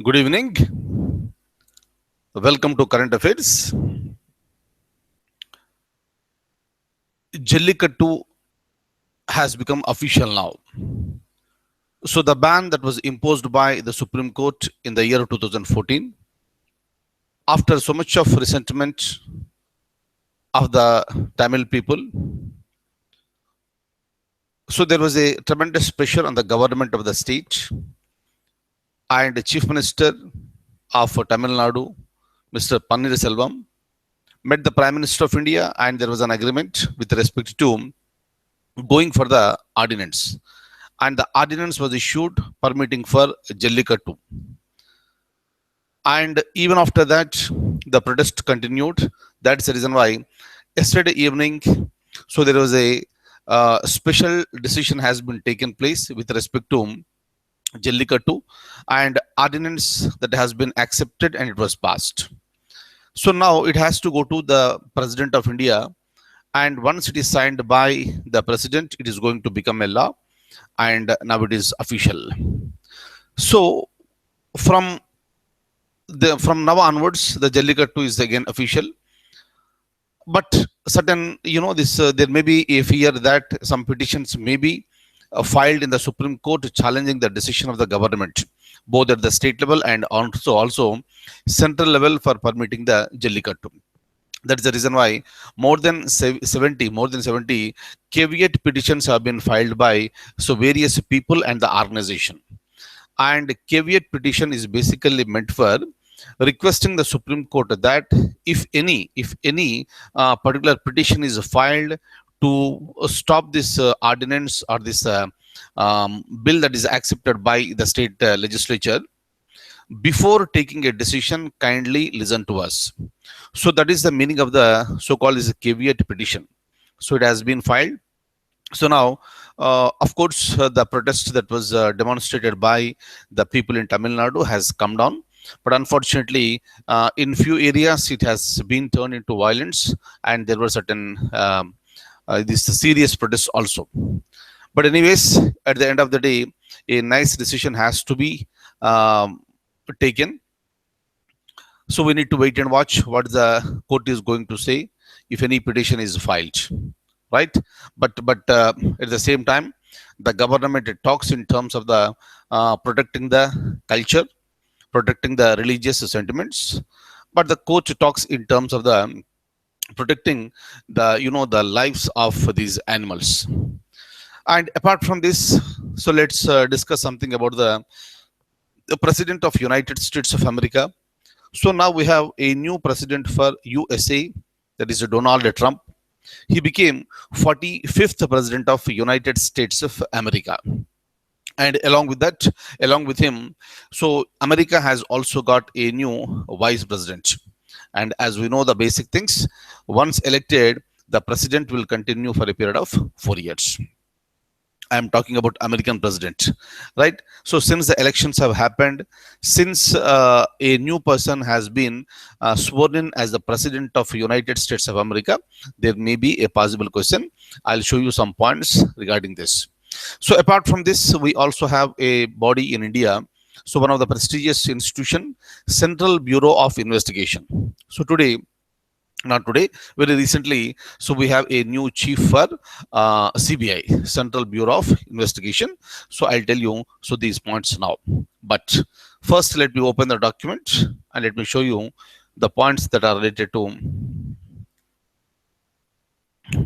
Good evening. Welcome to Current Affairs. Jallikattu has become official now. So, the ban that was imposed by the Supreme Court in the year 2014, after so much of resentment of the Tamil people, so there was a tremendous pressure on the government of the state and the Chief Minister of Tamil Nadu, Mr. Pannirselvam, met the Prime Minister of India, and there was an agreement with respect to going for the ordinance. And the ordinance was issued permitting for Jallikattu. And even after that, the protest continued. That's the reason why yesterday evening, so there was a special decision has been taken place with respect to Jallikattu, and ordinance that has been accepted and it was passed. So now it has to go to the President of India, and once it is signed by the President, it is going to become a law, and now it is official. So from now onwards, the Jallikattu is again official. But certain, this there may be a fear that some petitions may be filed in the Supreme Court challenging the decision of the government, both at the state level and also central level for permitting the Jallikattu. That's the reason why more than 70 caveat petitions have been filed by various people and the organization. And caveat petition is basically meant for requesting the Supreme Court that if any particular petition is filed to stop this ordinance or this bill that is accepted by the state legislature, before taking a decision, kindly listen to us. So that is the meaning of the so-called is a caveat petition. So it has been filed. So now, of course, the protest that was demonstrated by the people in Tamil Nadu has come down. But unfortunately, in few areas, it has been turned into violence, and there were certain this serious protests also. But anyways, at the end of the day, a nice decision has to be taken. So we need to wait and watch what the court is going to say if any petition is filed, right? But at the same time, the government talks in terms of the protecting the culture, protecting the religious sentiments, but the court talks in terms of the protecting the lives of these animals. And apart from this, so let's discuss something about the President of United States of America. So now we have a new president for USA, that is Donald Trump. He became 45th president of United States of America. And along with him, so America has also got a new vice president. And as we know the basic things, once elected, the president will continue for a period of 4 years. I am talking about American president, right? So since the elections have happened, since a new person has been sworn in as the president of United States of America, there may be a possible question. I'll show you some points regarding this. So apart from this, we also have a body in India. So one of the prestigious institution, Central Bureau of Investigation. So very recently, so we have a new chief for CBI, Central Bureau of Investigation. So I'll tell you these points now. But first, let me open the document and let me show you the points that are related to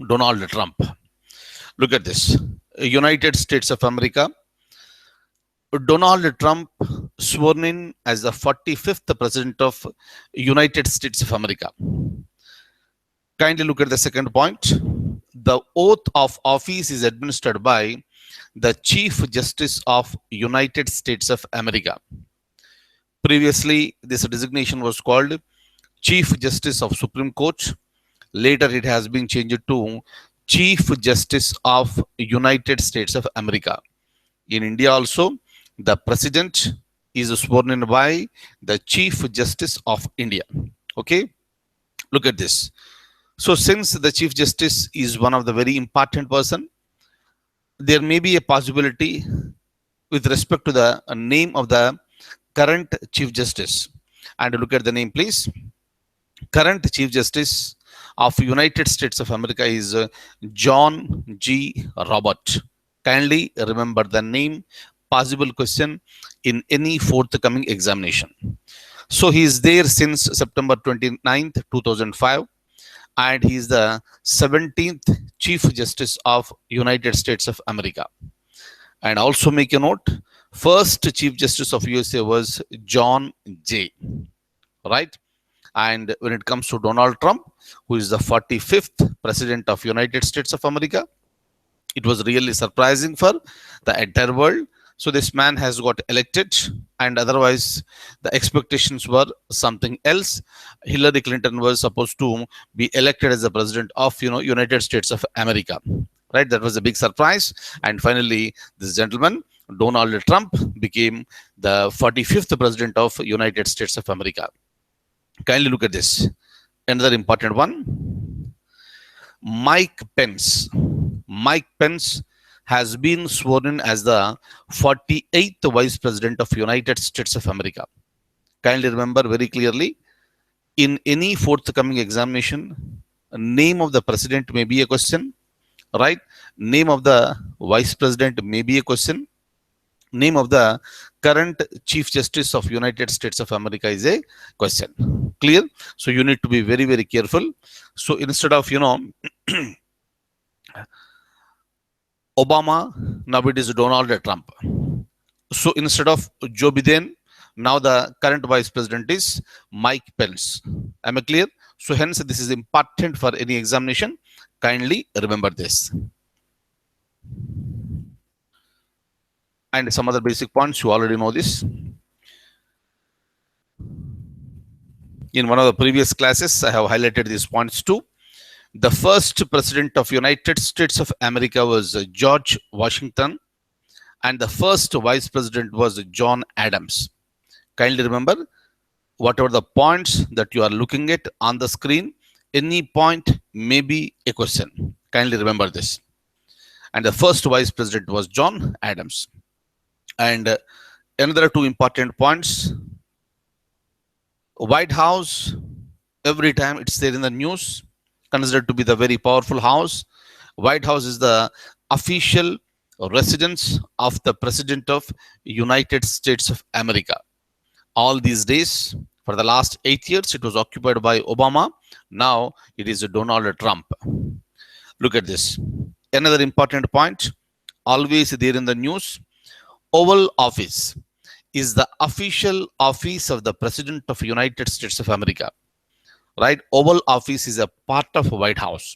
Donald Trump. Look at this. United States of America. Donald Trump sworn in as the 45th president of United States of America. Kindly look at the second point. The oath of office is administered by the Chief Justice of United States of America. Previously, this designation was called Chief Justice of Supreme Court. Later, it has been changed to Chief Justice of United States of America. In India also, the President is sworn in by the Chief Justice of India. Okay, look at this. So since the Chief Justice is one of the very important person, there may be a possibility with respect to the name of the current Chief Justice. And look at the name, please. Current Chief Justice of United States of America is John G. Robert. Kindly remember the name. Possible question in any forthcoming examination. So he is there since September 29th, 2005, and he is the 17th Chief Justice of United States of America. And also make a note, first Chief Justice of USA was John J. Right? And when it comes to Donald Trump, who is the 45th President of United States of America, it was really surprising for the entire world. So this man has got elected, and otherwise the expectations were something else. Hillary Clinton was supposed to be elected as the president of United States of America. Right? That was a big surprise. And finally, this gentleman, Donald Trump, became the 45th president of United States of America. Kindly look at this. Another important one. Mike Pence. Mike Pence has been sworn in as the 48th Vice President of United States of America. Kindly remember very clearly, in any forthcoming examination, name of the president may be a question, right? Name of the vice president may be a question. Name of the current Chief Justice of United States of America is a question. Clear? So you need to be very, very careful. So instead of, Obama, now it is Donald Trump. So instead of Joe Biden, now the current vice president is Mike Pence. Am I clear? So hence this is important for any examination. Kindly remember this. And some other basic points, you already know this. In one of the previous classes, I have highlighted these points too. The first president of United States of America was George Washington, and the first vice president was John Adams. Kindly remember, whatever the points that you are looking at on the screen, any point may be a question. Kindly remember this. And the first vice president was John Adams. And another two important points. White House, every time it's there in the news, considered to be the very powerful house. White House is the official residence of the President of United States of America. All these days, for the last 8 years, it was occupied by Obama. Now it is Donald Trump. Look at this. Another important point, always there in the news. Oval Office is the official office of the President of United States of America. Right? Oval Office is a part of White House.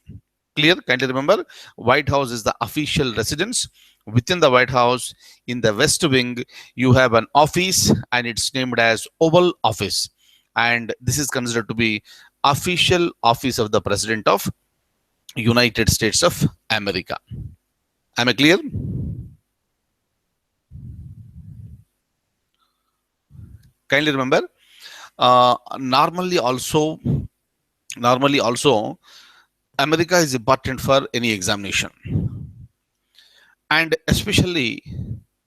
Clear? Kindly remember, White House is the official residence. Within the White House, in the West Wing, you have an office and it's named as Oval Office. And this is considered to be official office of the President of United States of America. Am I clear? Kindly remember, normally also, America is important for any examination. And especially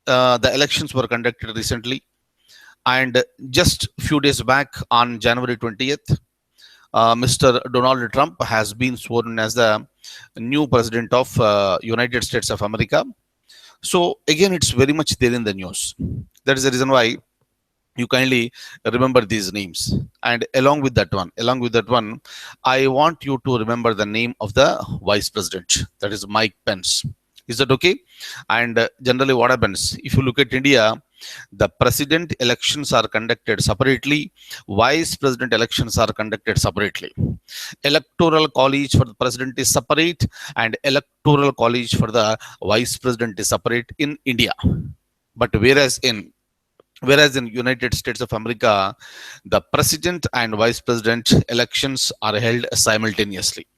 the elections were conducted recently. And just a few days back on January 20th, Mr. Donald Trump has been sworn as the new president of United States of America. So again, it's very much there in the news. That is the reason why you kindly remember these names. And along with that one, I want you to remember the name of the vice president. That is Mike Pence. Is that okay? And generally what happens, if you look at India, the president elections are conducted separately, vice president elections are conducted separately. Electoral college for the president is separate, and electoral college for the vice president is separate in India. But whereas in United States of America, the president and vice president elections are held simultaneously.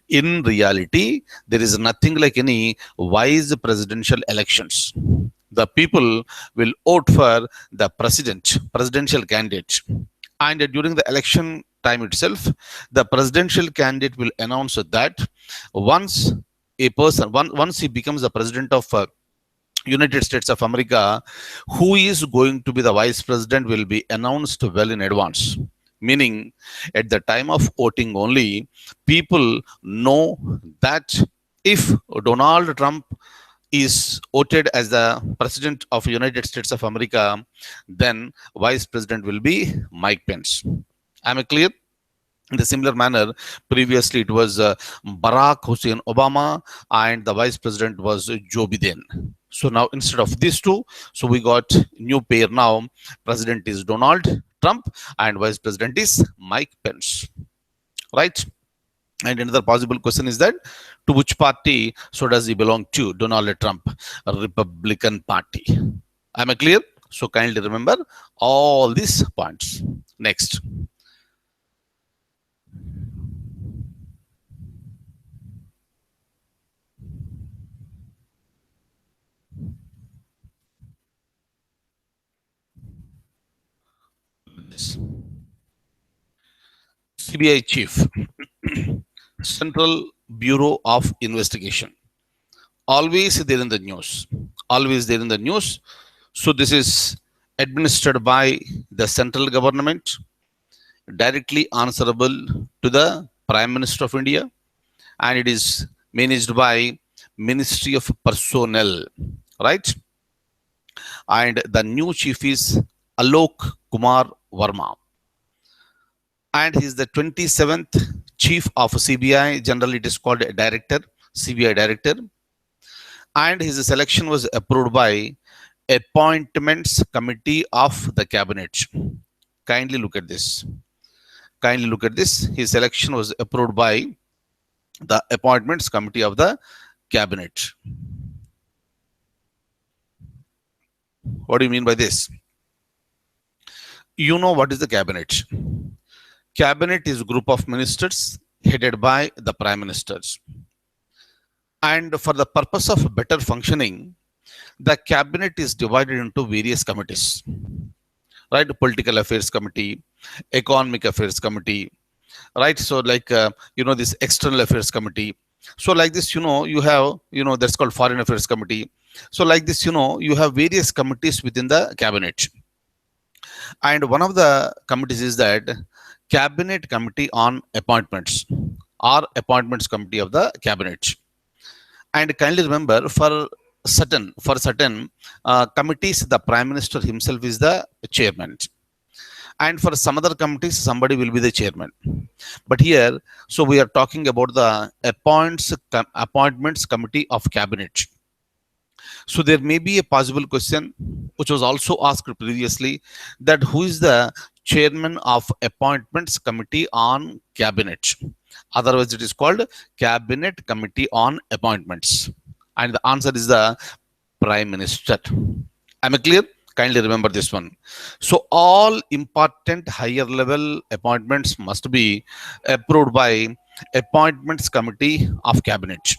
In reality, there is nothing like any vice presidential elections. The people will vote for the presidential candidate. And during the election time itself, the presidential candidate will announce that once he becomes the president of United States of America, who is going to be the vice president will be announced well in advance. Meaning, at the time of voting only, people know that if Donald Trump is voted as the president of United States of America, then vice president will be Mike Pence. Am I clear? In the similar manner, previously it was Barack Hussein Obama and the vice president was Joe Biden. So now instead of these two, so we got new pair now. President is Donald Trump and vice president is Mike Pence. Right? And another possible question is that to which party so does he belong to? Donald Trump, a Republican Party. Am I clear? So kindly remember all these points. Next. CBI chief, Central Bureau of Investigation. Always there in the news. Always there in the news. So this is administered by the central government, directly answerable to the Prime Minister of India, and it is managed by Ministry of Personnel, right? And the new chief is Alok Kumar Verma, and he is the 27th chief of CBI. Generally, it is called a director, CBI director, and his selection was approved by Appointments Committee of the Cabinet. Kindly look at this. Kindly look at this. His selection was approved by the Appointments Committee of the Cabinet. What do you mean by this? You know what is the cabinet? Cabinet is a group of ministers headed by the prime ministers. And for the purpose of better functioning, the cabinet is divided into various committees. Right? Political Affairs Committee, Economic Affairs Committee, right? So like, this External Affairs Committee. So like this, you have, that's called Foreign Affairs Committee. So like this, you have various committees within the cabinet. And one of the committees is that Cabinet Committee on Appointments or Appointments Committee of the Cabinet. And kindly remember, for certain committees, the Prime Minister himself is the chairman. And for some other committees, somebody will be the chairman. But here, so we are talking about the Appointments Committee of Cabinet. So there may be a possible question, which was also asked previously, that who is the chairman of Appointments Committee on Cabinet? Otherwise, it is called Cabinet Committee on Appointments. And the answer is the Prime Minister. Am I clear? Kindly remember this one. So all important higher level appointments must be approved by Appointments Committee of Cabinet.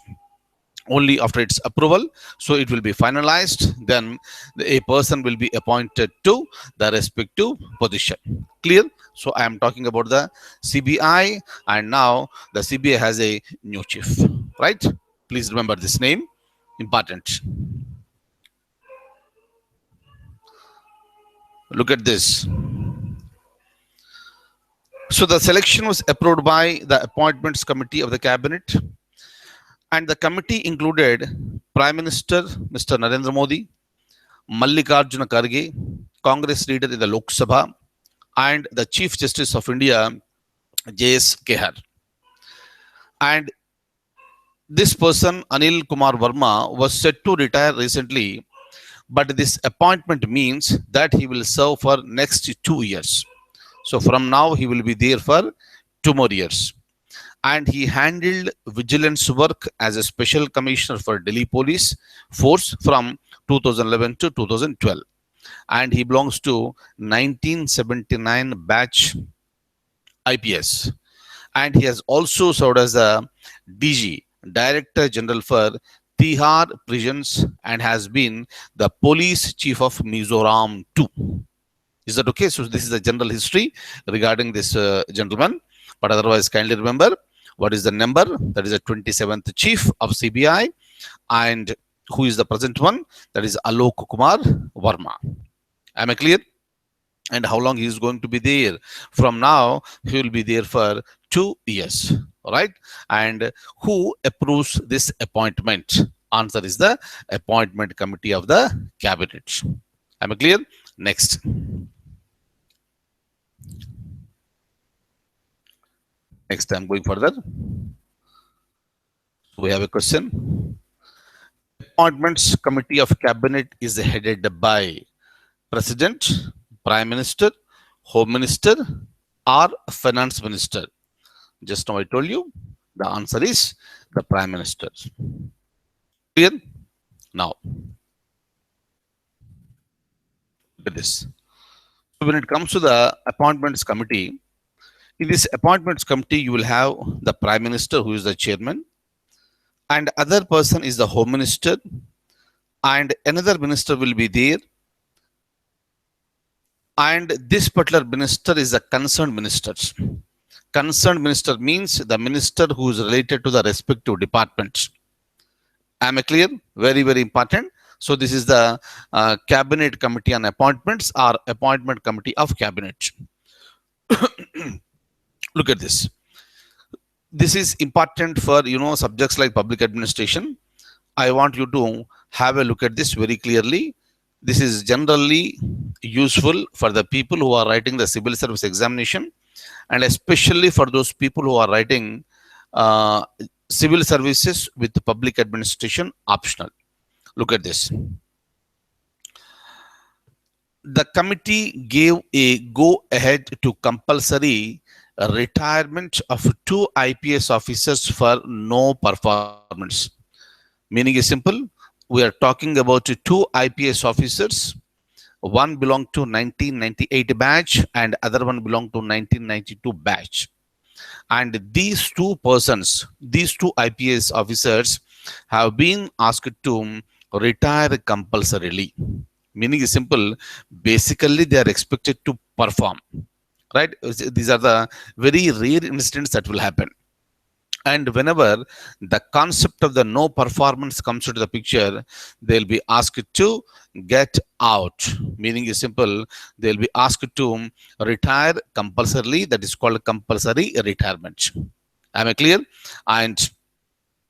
Only after its approval, so it will be finalized, then a person will be appointed to the respective position. Clear? So I am talking about the CBI, and now the CBI has a new chief, right? Please remember this name, important. Look at this. So the selection was approved by the Appointments Committee of the Cabinet, and the committee included Prime Minister Mr. Narendra Modi, Mallikarjuna Kharge, Congress leader in the Lok Sabha, and the Chief Justice of India, J.S. Kehar. And this person, Anil Kumar Verma, was set to retire recently, but this appointment means that he will serve for next 2 years. So from now, he will be there for 2 more years. And he handled vigilance work as a special commissioner for Delhi Police Force from 2011 to 2012. And he belongs to 1979 batch IPS. And he has also served as a DG, Director General for Tihar Prisons, and has been the police chief of Mizoram too. Is that okay? So this is the general history regarding this gentleman. But otherwise, kindly remember, what is the number? That is the 27th chief of CBI, and who is the present one? That is Alok Kumar Verma. Am I clear? And how long he is going to be there? From now, he will be there for 2 years. All right. And who approves this appointment? Answer is the appointment committee of the cabinet. Am I clear? Next. Next, I'm going further. So we have a question. Appointments committee of cabinet is headed by president, prime minister, home minister, or finance minister. Just now I told you the answer is the prime minister. Clear? Now, look at this. So when it comes to the appointments committee, in this appointments committee, you will have the prime minister who is the chairman, and other person is the home minister, and another minister will be there, and this particular minister is a concerned minister. Concerned minister means the minister who is related to the respective department. Am I clear? Very, very important. So this is the cabinet committee on appointments or appointment committee of cabinet. Look at this. This is important for subjects like public administration. I want you to have a look at this very clearly. This is generally useful for the people who are writing the civil service examination, and especially for those people who are writing civil services with public administration optional. Look at this. The committee gave a go ahead to compulsory retirement of 2 IPS officers for no performance. Meaning is simple. We are talking about 2 IPS officers. One belonged to 1998 batch and other one belonged to 1992 batch. And these two persons, these 2 IPS officers have been asked to retire compulsorily. Meaning is simple. Basically, they are expected to perform. Right? These are the very rare incidents that will happen. And whenever the concept of the no performance comes into the picture, they'll be asked to get out. Meaning is simple. They'll be asked to retire compulsorily. That is called compulsory retirement. Am I clear? And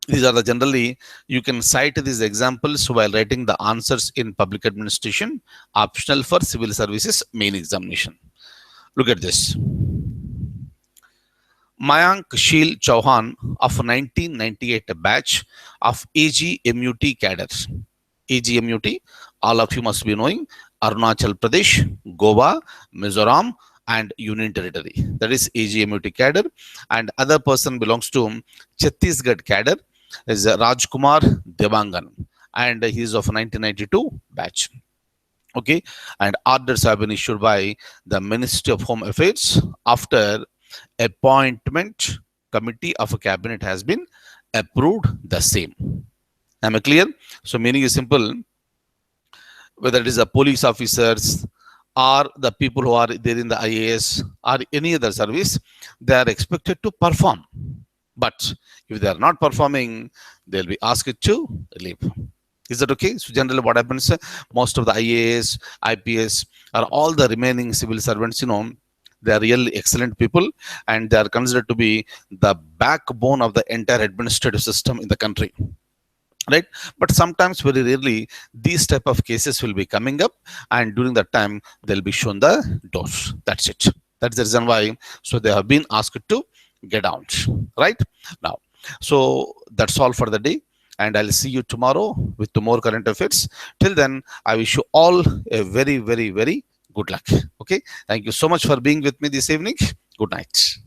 these are the generally, you can cite these examples while writing the answers in public administration, optional for civil services main examination. Look at this. Mayank Sheel Chauhan of 1998 batch of AGMUT cadres. AGMUT, all of you must be knowing, Arunachal Pradesh, Goa, Mizoram, and Union Territory. That is AGMUT cadre. And other person belongs to Chhattisgarh cadre, is Rajkumar Devangan, and he is of 1992 batch. Okay, and orders have been issued by the Ministry of Home Affairs after appointment committee of a cabinet has been approved the same. Am I clear? So meaning is simple. Whether it is the police officers or the people who are there in the IAS or any other service, they are expected to perform. But if they are not performing, they'll be asked to leave. Is that okay? So generally what happens, most of the IAS, IPS or all the remaining civil servants, they are really excellent people and they are considered to be the backbone of the entire administrative system in the country. Right? But sometimes, very rarely, these type of cases will be coming up, and during that time, they'll be shown the doors. That's it. That's the reason why. So they have been asked to get out. Right? Now, so that's all for the day. And I'll see you tomorrow with more current affairs. Till then, I wish you all a very, very, very good luck. Okay. Thank you so much for being with me this evening. Good night.